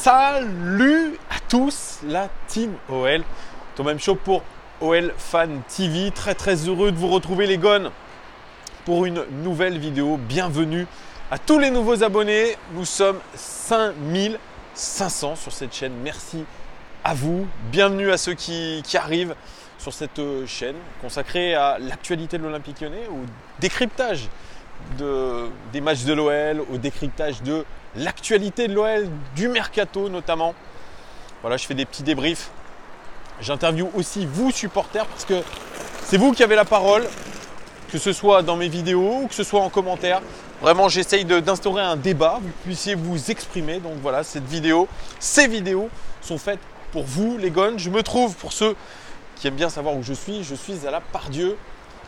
Salut à tous, la team OL. Ton même show pour OL Fan TV. Très heureux de vous retrouver les gones pour une nouvelle vidéo. Bienvenue à tous les nouveaux abonnés. Nous sommes 5500 sur cette chaîne. Merci à vous. Bienvenue à ceux qui arrivent sur cette chaîne consacrée à l'actualité de l'Olympique Lyonnais, au décryptage des matchs de l'OL, au décryptage de l'actualité de l'OL, du mercato notamment. Voilà, je fais des petits débriefs. J'interviewe aussi vous supporters parce que c'est vous qui avez la parole, que ce soit dans mes vidéos ou que ce soit en commentaire. Vraiment, j'essaye d'instaurer un débat, vous puissiez vous exprimer. Donc voilà, ces vidéos sont faites pour vous les gones. Je me trouve, pour ceux qui aiment bien savoir où je suis à la Pardieu.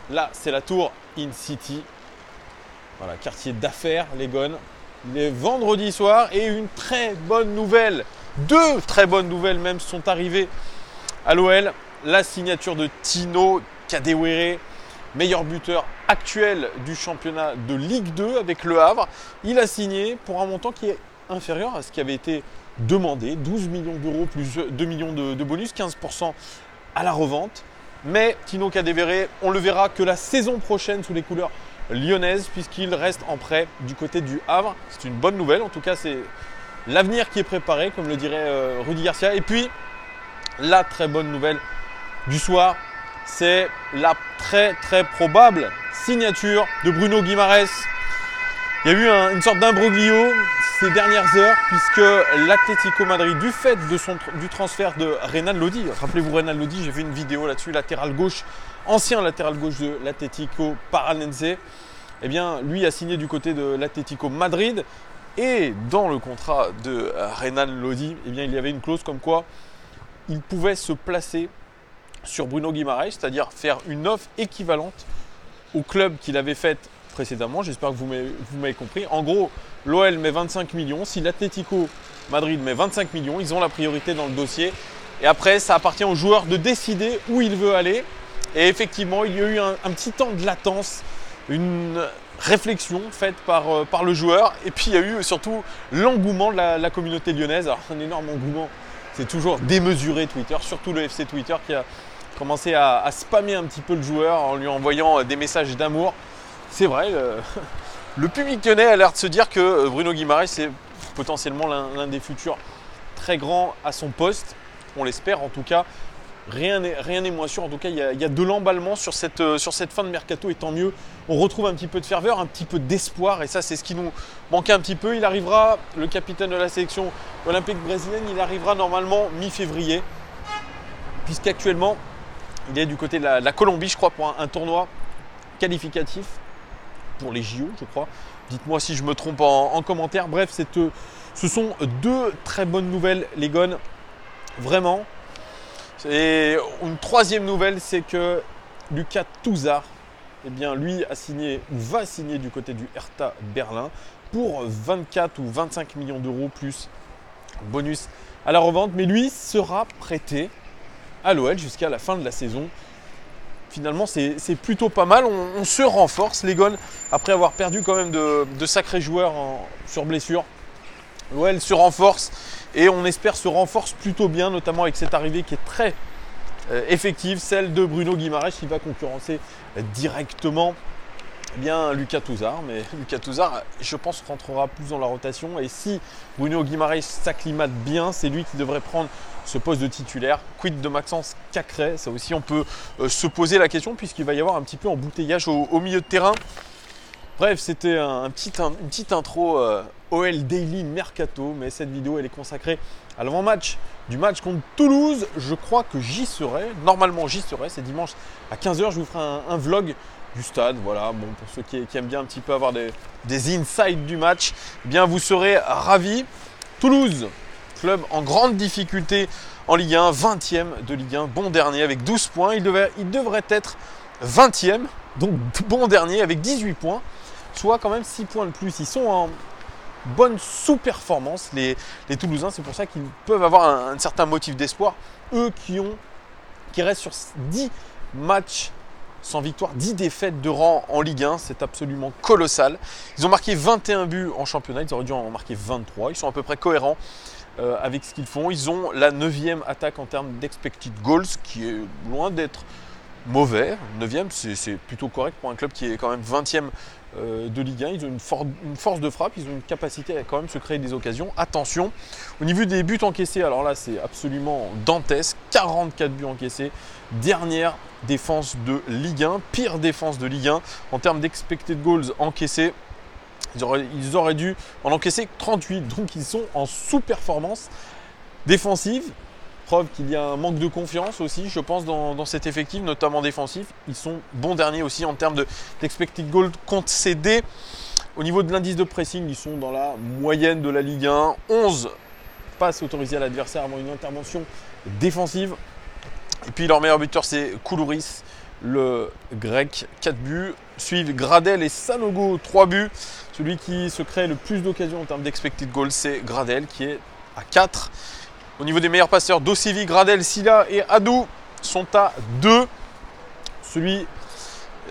Là, c'est la tour In City. Voilà, quartier d'affaires, les gones. Les vendredis soirs, et une très bonne nouvelle, deux très bonnes nouvelles même sont arrivées à l'OL. La signature de Tino Kadewere, meilleur buteur actuel du championnat de Ligue 2 avec Le Havre. Il a signé pour un montant qui est inférieur à ce qui avait été demandé, 12 millions d'euros plus 2 millions de bonus, 15% à la revente. Mais Tino Kadewere, on le verra que la saison prochaine sous les couleurs lyonnaise, puisqu'il reste en prêt du côté du Havre. C'est une bonne nouvelle, en tout cas c'est l'avenir qui est préparé, comme le dirait Rudy Garcia. Et puis la très bonne nouvelle du soir, c'est la très probable signature de Bruno Guimaraes. Il y a eu une sorte d'imbroglio ces dernières heures, puisque l'Atlético Madrid, du fait du transfert de Renan Lodi, rappelez-vous Renan Lodi, j'ai fait une vidéo là-dessus, latéral gauche, ancien latéral gauche de l'Atlético Paranense, eh bien lui a signé du côté de l'Atlético Madrid, et dans le contrat de Renan Lodi, eh bien il y avait une clause comme quoi il pouvait se placer sur Bruno Guimaraes, c'est-à-dire faire une offre équivalente au club qu'il avait faite précédemment. J'espère que vous m'avez compris. En gros, l'OL met 25 millions. Si l'Atlético Madrid met 25 millions, ils ont la priorité dans le dossier. Et après, ça appartient au joueur de décider où il veut aller. Et effectivement, il y a eu un petit temps de latence, une réflexion faite par le joueur. Et puis, il y a eu surtout l'engouement de la communauté lyonnaise. Alors, un énorme engouement, c'est toujours démesuré Twitter, surtout le FC Twitter qui a commencé à spammer un petit peu le joueur en lui envoyant des messages d'amour. C'est vrai, le public lyonnais a l'air de se dire que Bruno Guimaraes est potentiellement l'un des futurs très grands à son poste. On l'espère en tout cas. Rien n'est moins sûr. En tout cas, il y a de l'emballement sur cette fin de mercato, et tant mieux. On retrouve un petit peu de ferveur, un petit peu d'espoir, et ça, c'est ce qui nous manquait un petit peu. Il arrivera, le capitaine de la sélection olympique brésilienne, il arrivera normalement mi-février, puisqu'actuellement, il est du côté de la Colombie, je crois, pour un tournoi qualificatif pour les JO, je crois. Dites-moi si je me trompe en commentaire. Bref, ce sont deux très bonnes nouvelles, les gones, vraiment. Et une troisième nouvelle, c'est que Lucas Touzard, eh bien, lui a signé ou va signer du côté du Hertha Berlin pour 24 ou 25 millions d'euros plus bonus à la revente. Mais lui sera prêté à l'OL jusqu'à la fin de la saison. Finalement, c'est plutôt pas mal. On se renforce, les gones, après avoir perdu quand même de sacrés joueurs sur blessure. L'OL se renforce et on espère se renforce plutôt bien, notamment avec cette arrivée qui est très effective, celle de Bruno Guimaraes qui va concurrencer directement Lucas Touzard. Mais Lucas Touzard, je pense, rentrera plus dans la rotation. Et si Bruno Guimaraes s'acclimate bien, c'est lui qui devrait prendre ce poste de titulaire. Quid de Maxence Cacré? Ça aussi, on peut se poser la question, puisqu'il va y avoir un petit peu embouteillage au milieu de terrain. Bref, c'était une petite intro OL Daily Mercato, mais cette vidéo, elle est consacrée à l'avant-match du match contre Toulouse. Je crois que j'y serai. Normalement, j'y serai. C'est dimanche à 15h. Je vous ferai un vlog du stade. Voilà, bon, pour ceux qui aiment bien un petit peu avoir des insights du match, eh bien, vous serez ravis. Toulouse, club en grande difficulté en Ligue 1, 20e de Ligue 1, bon dernier avec 12 points. Il devrait être 20e, donc bon dernier avec 18 points, soit quand même 6 points de plus. Ils sont en bonne sous-performance, les Toulousains. C'est pour ça qu'ils peuvent avoir un certain motif d'espoir. Eux qui restent sur 10 matchs sans victoire, 10 défaites de rang en Ligue 1, c'est absolument colossal. Ils ont marqué 21 buts en championnat, ils auraient dû en marquer 23, ils sont à peu près cohérents avec ce qu'ils font. Ils ont la 9e attaque en termes d'expected goals, qui est loin d'être mauvais. 9e, c'est plutôt correct pour un club qui est quand même 20e de Ligue 1. Ils ont une force de frappe, ils ont une capacité à quand même se créer des occasions. Attention, au niveau des buts encaissés, alors là c'est absolument dantesque. 44 buts encaissés, dernière défense de Ligue 1, pire défense de Ligue 1 en termes d'expected goals encaissés. Ils auraient dû en encaisser 38, donc ils sont en sous-performance défensive. Preuve qu'il y a un manque de confiance aussi, je pense, dans cet effectif, notamment défensif. Ils sont bons derniers aussi en termes d'expected goals concédés. Au niveau de l'indice de pressing, ils sont dans la moyenne de la Ligue 1. 11 passes autorisées à l'adversaire avant une intervention défensive. Et puis leur meilleur buteur, c'est Koulouris, le grec, 4 buts. Suivent Gradel et Sanogo, 3 buts. Celui qui se crée le plus d'occasions en termes d'expected goals, c'est Gradel qui est à 4. Au niveau des meilleurs passeurs, Dossevi, Gradel, Silla et Adou sont à 2. Celui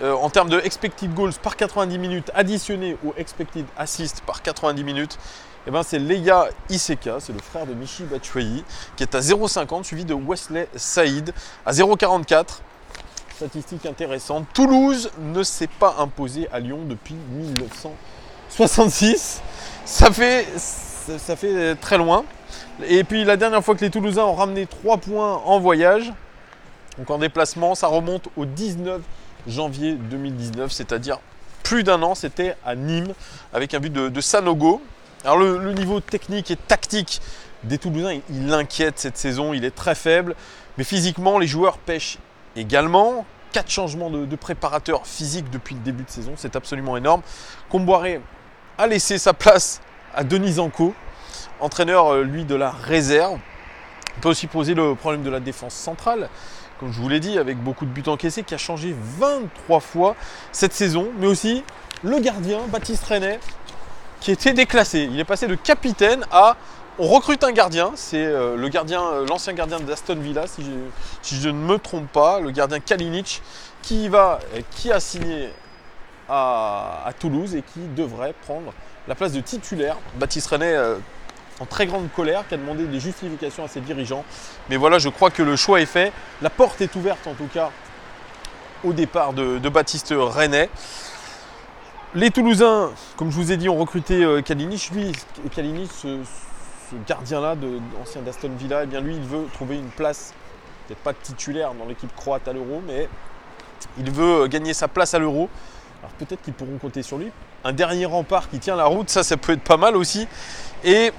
en termes de expected goals par 90 minutes additionné au expected assist par 90 minutes, eh ben c'est Leia Iseka, c'est le frère de Michy Batshuayi, qui est à 0,50, suivi de Wesley Saïd à 0,44. Statistique intéressante. Toulouse ne s'est pas imposé à Lyon depuis 1966. Ça fait très loin. Et puis la dernière fois que les Toulousains ont ramené 3 points en voyage, donc en déplacement, ça remonte au 19 janvier 2019, c'est-à-dire plus d'un an, c'était à Nîmes avec un but de Sanogo. Alors le niveau technique et tactique des Toulousains, il inquiète cette saison, il est très faible, mais physiquement les joueurs pêchent également. 4 changements de préparateurs physiques depuis le début de saison, c'est absolument énorme. Comboiré a laissé sa place à Denis Anco, entraîneur lui de la réserve. On peut aussi poser le problème de la défense centrale, comme je vous l'ai dit, avec beaucoup de buts encaissés, qui a changé 23 fois cette saison, mais aussi le gardien, Baptiste Renet, qui était déclassé. Il est passé de capitaine à on recrute un gardien, c'est l'ancien gardien d'Aston Villa, si je ne me trompe pas, le gardien Kalinic, qui a signé à Toulouse et qui devrait prendre la place de titulaire. Baptiste Renet en très grande colère, qui a demandé des justifications à ses dirigeants. Mais voilà, je crois que le choix est fait. La porte est ouverte en tout cas au départ de Baptiste Renet. Les Toulousains, comme je vous ai dit, ont recruté Kalinic. Kalinic, ce gardien-là, ancien d'Aston Villa, eh bien lui, il veut trouver une place, peut-être pas de titulaire dans l'équipe croate à l'Euro, mais il veut gagner sa place à l'Euro. Alors peut-être qu'ils pourront compter sur lui. Un dernier rempart qui tient la route, ça peut être pas mal aussi. Et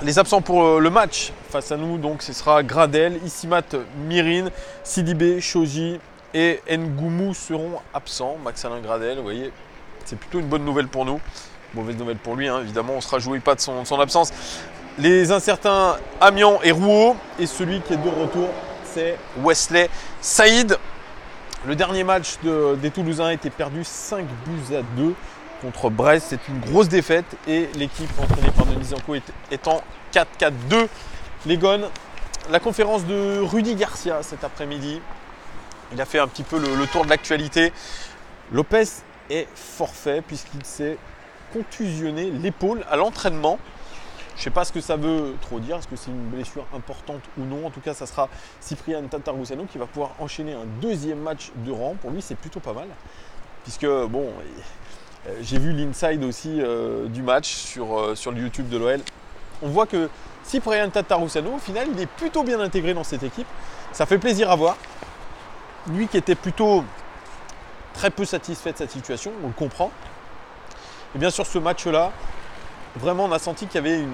les absents pour le match face à nous, donc ce sera Gradel, Issimat Mirin, Sidibé, Shoji et Ngoumou seront absents. Max-Alain Gradel, vous voyez, c'est plutôt une bonne nouvelle pour nous. Mauvaise nouvelle pour lui, hein. Évidemment, on ne se réjouit pas de son absence. Les incertains Amiens et Rouault, et celui qui est de retour, c'est Wesley Saïd. Le dernier match des Toulousains a été perdu 5-2 contre Brest. C'est une grosse défaite et l'équipe entraînée par Denis Anco est en 4-4-2. Les Gones, la conférence de Rudy Garcia cet après-midi, il a fait un petit peu le tour de l'actualité. Lopez est forfait puisqu'il s'est contusionné l'épaule à l'entraînement. Je ne sais pas ce que ça veut trop dire, est-ce que c'est une blessure importante ou non. En tout cas, ça sera Cyprien Tatarusanu qui va pouvoir enchaîner un deuxième match de rang. Pour lui, c'est plutôt pas mal. Puisque, bon, j'ai vu l'inside aussi du match sur le YouTube de l'OL. On voit que Cyprien Tatarusanu, au final, il est plutôt bien intégré dans cette équipe. Ça fait plaisir à voir. Lui qui était plutôt très peu satisfait de sa situation, on le comprend. Et bien sûr, ce match-là, vraiment, on a senti qu'il y avait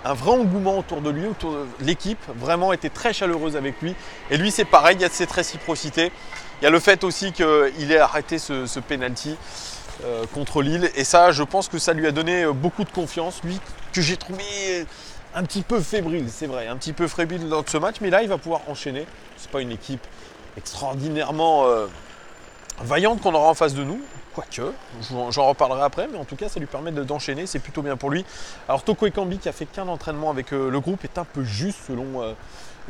un vrai engouement autour de lui, autour de l'équipe. Vraiment, était très chaleureuse avec lui. Et lui, c'est pareil, il y a cette réciprocité. Il y a le fait aussi qu'il ait arrêté ce penalty contre Lille. Et ça, je pense que ça lui a donné beaucoup de confiance. Lui, que j'ai trouvé un petit peu fébrile, c'est vrai. Un petit peu fébrile dans ce match. Mais là, il va pouvoir enchaîner. Ce n'est pas une équipe extraordinairement vaillante qu'on aura en face de nous. Quoique, j'en reparlerai après, mais en tout cas, ça lui permet d'enchaîner, c'est plutôt bien pour lui. Alors, Toko Ekambi, qui a fait qu'un entraînement avec le groupe, est un peu juste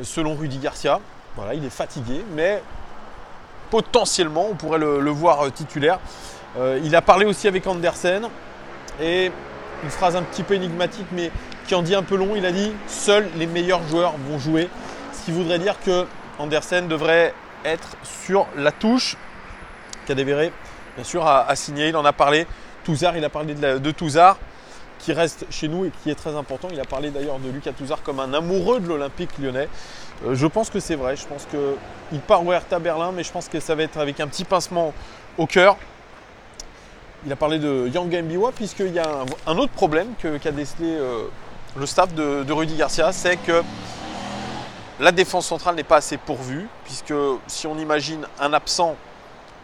selon Rudy Garcia. Voilà, il est fatigué, mais potentiellement, on pourrait le voir titulaire. Il a parlé aussi avec Andersen, et une phrase un petit peu énigmatique, mais qui en dit un peu long. Il a dit « Seuls les meilleurs joueurs vont jouer ». Ce qui voudrait dire que Andersen devrait être sur la touche. Kadewere, bien sûr, a signé, il en a parlé. Touzard, il a parlé de Touzard, qui reste chez nous et qui est très important. Il a parlé d'ailleurs de Lucas Touzard comme un amoureux de l'Olympique lyonnais. Je pense que c'est vrai. Je pense qu'il part au Hertha Berlin, mais je pense que ça va être avec un petit pincement au cœur. Il a parlé de Yang Mbiwa, puisqu'il y a un autre problème qu'a décelé le staff de Rudy Garcia, c'est que la défense centrale n'est pas assez pourvue, puisque si on imagine un absent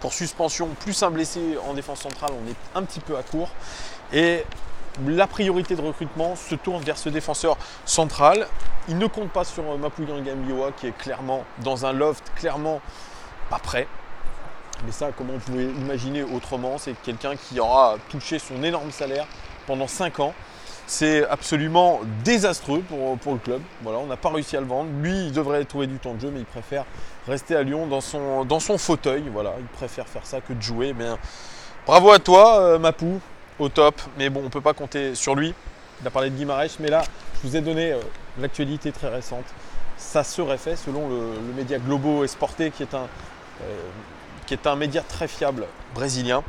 pour suspension plus un blessé en défense centrale, on est un petit peu à court. Et la priorité de recrutement se tourne vers ce défenseur central. Il ne compte pas sur Mapou Yang Mbiwa, qui est clairement dans un loft, clairement pas prêt. Mais ça, comment vous pouvez imaginer autrement? C'est quelqu'un qui aura touché son énorme salaire pendant 5 ans. C'est absolument désastreux pour le club. Voilà, on n'a pas réussi à le vendre. Lui, il devrait trouver du temps de jeu, mais il préfère rester à Lyon dans son fauteuil. Voilà, il préfère faire ça que de jouer. Bien, bravo à toi, Mapou, au top. Mais bon, on ne peut pas compter sur lui. Il a parlé de Guimarães, mais là, je vous ai donné l'actualité très récente. Ça serait fait selon le média Globo Esporte, qui est un média très fiable brésilien.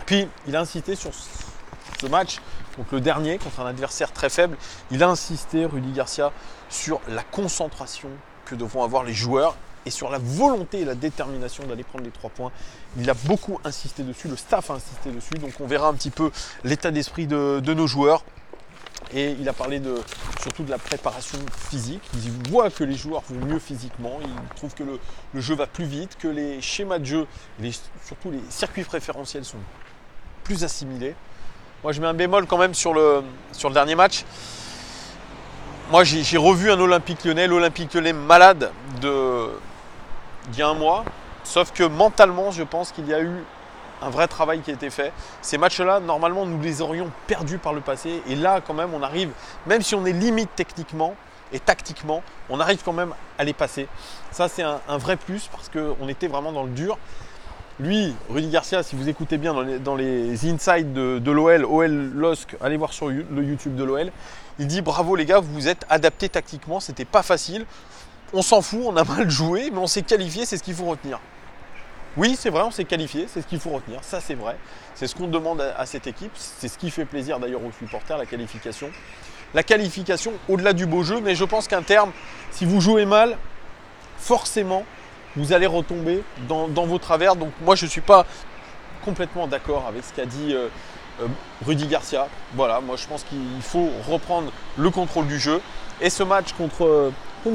Puis, il a insisté sur ce match, donc le dernier, contre un adversaire très faible. Il a insisté, Rudy Garcia, sur la concentration que devront avoir les joueurs et sur la volonté et la détermination d'aller prendre les 3 points. Il a beaucoup insisté dessus, le staff a insisté dessus, donc on verra un petit peu l'état d'esprit de nos joueurs. Et il a parlé surtout de la préparation physique. Il voit que les joueurs vont mieux physiquement. Il trouve que le jeu va plus vite, que les schémas de jeu, surtout les circuits préférentiels sont plus assimilés. Moi, je mets un bémol quand même sur le dernier match. Moi, j'ai revu un Olympique Lyonnais, l'Olympique Lyonnais malade d'il y a un mois. Sauf que mentalement, je pense qu'il y a eu un vrai travail qui a été fait. Ces matchs-là, normalement, nous les aurions perdus par le passé. Et là, quand même, on arrive, même si on est limite techniquement et tactiquement, on arrive quand même à les passer. Ça, c'est un vrai plus parce qu'on était vraiment dans le dur. Lui, Rudy Garcia, si vous écoutez bien dans les insides de l'OL, OL LOSC, allez voir sur le YouTube de l'OL, il dit bravo les gars, vous vous êtes adaptés tactiquement, c'était pas facile. On s'en fout, on a mal joué, mais on s'est qualifié, c'est ce qu'il faut retenir. Oui, c'est vrai, on s'est qualifié, c'est ce qu'il faut retenir, ça c'est vrai. C'est ce qu'on demande à cette équipe, c'est ce qui fait plaisir d'ailleurs aux supporters, la qualification. La qualification au-delà du beau jeu, mais je pense qu'un terme, si vous jouez mal, forcément, vous allez retomber dans vos travers. Donc moi, je ne suis pas complètement d'accord avec ce qu'a dit Rudy Garcia. Voilà, moi je pense qu'il faut reprendre le contrôle du jeu. Et ce match contre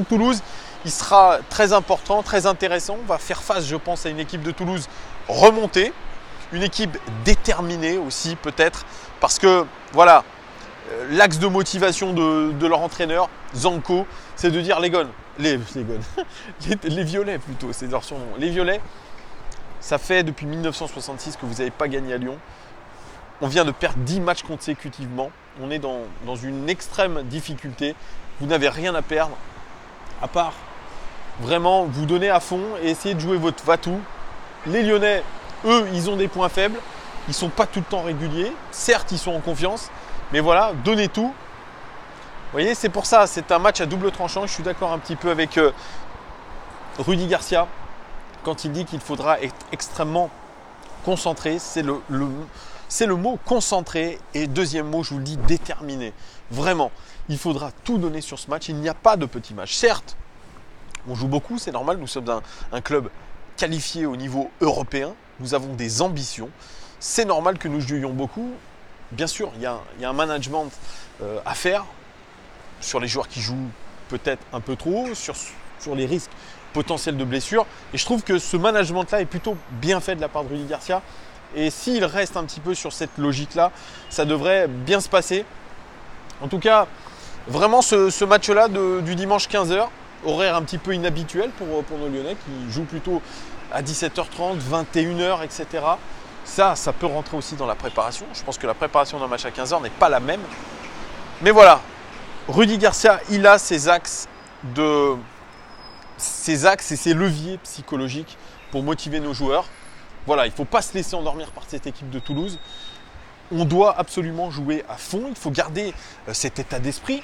Toulouse, il sera très important, très intéressant. On va faire face, je pense, à une équipe de Toulouse remontée, une équipe déterminée aussi peut-être, parce que voilà, l'axe de motivation de leur entraîneur, Zanko, c'est de dire les violets plutôt, c'est leur surnom. Les violets, ça fait depuis 1966 que vous n'avez pas gagné à Lyon. On vient de perdre 10 matchs consécutivement. On est dans une extrême difficulté. Vous n'avez rien à perdre, à part vraiment vous donner à fond et essayer de jouer votre va-tout. Les Lyonnais, eux, ils ont des points faibles. Ils ne sont pas tout le temps réguliers. Certes, ils sont en confiance. Mais voilà, donnez tout. Vous voyez, c'est pour ça, c'est un match à double tranchant. Je suis d'accord un petit peu avec Rudy Garcia quand il dit qu'il faudra être extrêmement concentré. C'est le mot concentré. Et deuxième mot, je vous le dis, déterminé. Vraiment, il faudra tout donner sur ce match. Il n'y a pas de petit match. Certes, on joue beaucoup, c'est normal. Nous sommes un club qualifié au niveau européen. Nous avons des ambitions. C'est normal que nous jouions beaucoup. Bien sûr, il y a un management à faire sur les joueurs qui jouent peut-être un peu trop, sur les risques potentiels de blessures. Et je trouve que ce management-là est plutôt bien fait de la part de Rudy Garcia. Et s'il reste un petit peu sur cette logique-là, ça devrait bien se passer. En tout cas, vraiment ce match-là du dimanche 15h, horaire un petit peu inhabituel pour nos Lyonnais qui jouent plutôt à 17h30, 21h, etc. Ça peut rentrer aussi dans la préparation. Je pense que la préparation d'un match à 15h n'est pas la même. Mais voilà, Rudy Garcia, il a ses axes et ses leviers psychologiques pour motiver nos joueurs. Voilà, il ne faut pas se laisser endormir par cette équipe de Toulouse. On doit absolument jouer à fond, il faut garder cet état d'esprit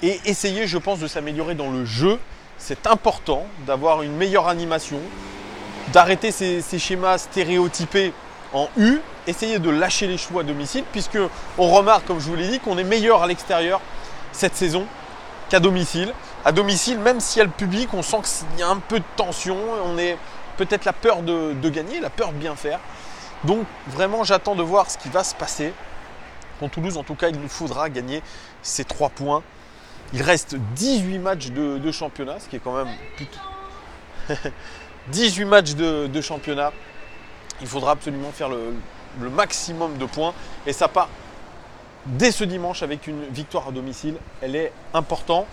et essayer, je pense, de s'améliorer dans le jeu. C'est important d'avoir une meilleure animation, d'arrêter ces schémas stéréotypés en U, essayer de lâcher les chevaux à domicile, puisque on remarque, comme je vous l'ai dit, qu'on est meilleur à l'extérieur cette saison qu'à domicile. À domicile, même s'il y a le public, on sent qu'il y a un peu de tension, on est peut-être la peur de gagner, la peur de bien faire. Donc vraiment, j'attends de voir ce qui va se passer. Contre Toulouse, en tout cas, il nous faudra gagner ces 3 points. Il reste 18 matchs de championnat, ce qui est quand même plutôt... 18 matchs de championnat. Il faudra absolument faire le maximum de points. Et ça part dès ce dimanche avec une victoire à domicile. Elle est importante.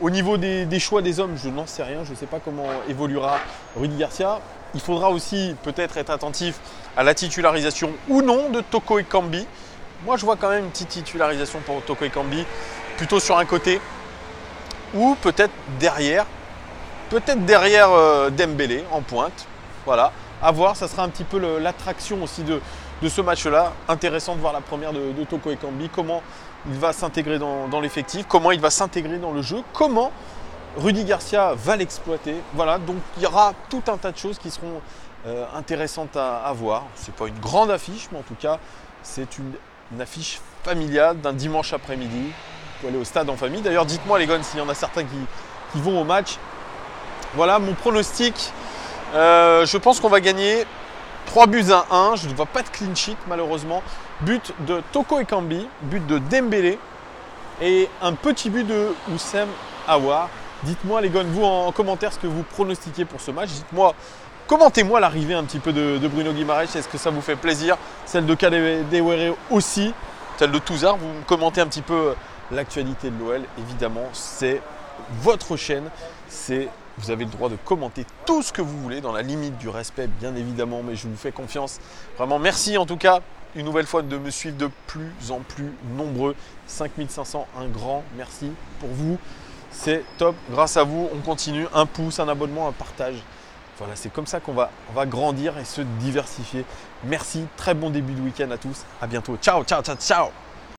Au niveau des choix des hommes, je n'en sais rien. Je ne sais pas comment évoluera Rudy Garcia. Il faudra aussi peut-être être attentif à la titularisation ou non de Toko Ekambi. Moi, je vois quand même une petite titularisation pour Toko Ekambi, plutôt sur un côté ou peut-être derrière Dembélé en pointe. Voilà, à voir, ça sera un petit peu l'attraction aussi de ce match-là. Intéressant de voir la première de Toko Ekambi, comment il va s'intégrer dans l'effectif, comment il va s'intégrer dans le jeu, comment Rudy Garcia va l'exploiter. Voilà, donc il y aura tout un tas de choses qui seront intéressantes à voir. Ce n'est pas une grande affiche, mais en tout cas, c'est une affiche familiale d'un dimanche après-midi. Pour aller au stade en famille. D'ailleurs, dites-moi les gars, s'il y en a certains qui vont au match. Voilà mon pronostic. Je pense qu'on va gagner 3-1. Je ne vois pas de clean sheet malheureusement. But de Toko Ekambi, but de Dembélé et un petit but de Houssem Aouar. Dites-moi les gars, vous en commentaire ce que vous pronostiquez pour ce match. Dites-moi, commentez-moi l'arrivée un petit peu de Bruno Guimaraes. Est-ce que ça vous fait plaisir? Celle de Kadewere aussi. Celle de Touzard. Vous me commentez un petit peu l'actualité de l'OL. Évidemment, c'est votre chaîne. Vous avez le droit de commenter tout ce que vous voulez dans la limite du respect, bien évidemment, mais je vous fais confiance. Vraiment, merci en tout cas, une nouvelle fois, de me suivre de plus en plus nombreux. 5500, un grand merci pour vous. C'est top. Grâce à vous, on continue. Un pouce, un abonnement, un partage. Voilà, c'est comme ça qu'on va grandir et se diversifier. Merci. Très bon début de week-end à tous. À bientôt. Ciao, ciao, ciao, ciao.